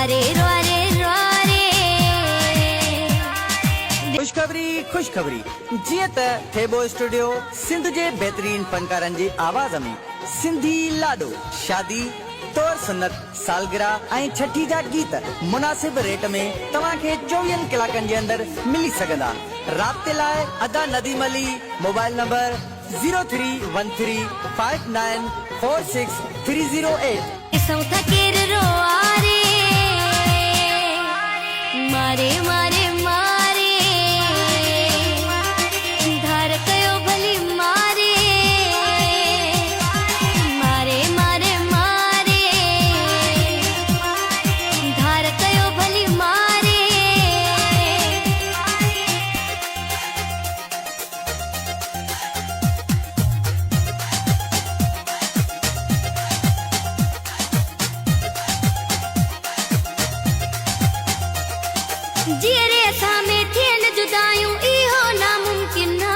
मारे रोरे रोरे। खुशखबरी जीअं त थेबो स्टूडियो सिंध जे बहितरीन फनकारनि जी आवाज़ में सिंधी लाडो, शादी, तौर सुन्नत, सालगिरह ऐं छठी जा गीत मुनासिब रेट में तव्हांखे 24 कलाकनि जे अंदर मिली सघंदा। राब्ते लाइ अदा नदीम अली, मोबाइल नंबर 0313594638। सौथा केर रोआरे मारे मारे मारे धार कयो भली मारे मारे मारे मारे धार कयो भली मारे। जीअरे असां में थियन जुदायूं इहो नामुमकिन ना,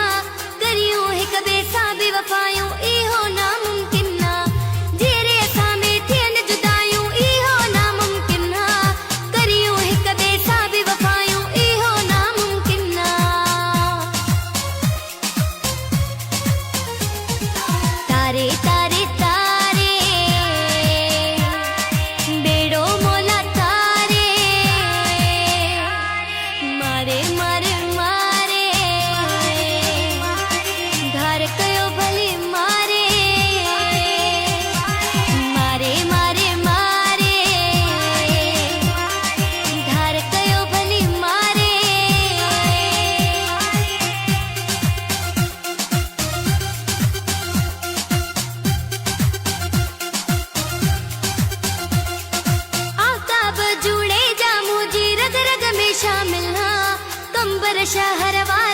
करियूं हिक ॿिए सां बेवफायूं इहो नामुमकिन ना। जीअरे असां में थियन जुदायूं इहो नामुमकिन ना, करियूं हिक ॿिए सां बेवफायूं इहो नामुमकिन ना। तारे तारे तारे बेड़ो मोला तारे मारे मारे मारे धार कयो भली मारे मारे मारे मारे धार कयो भली मारे। आकाब जूड़े जा मुझी रग रग में शामिल हाँ, कंबर शहर वाले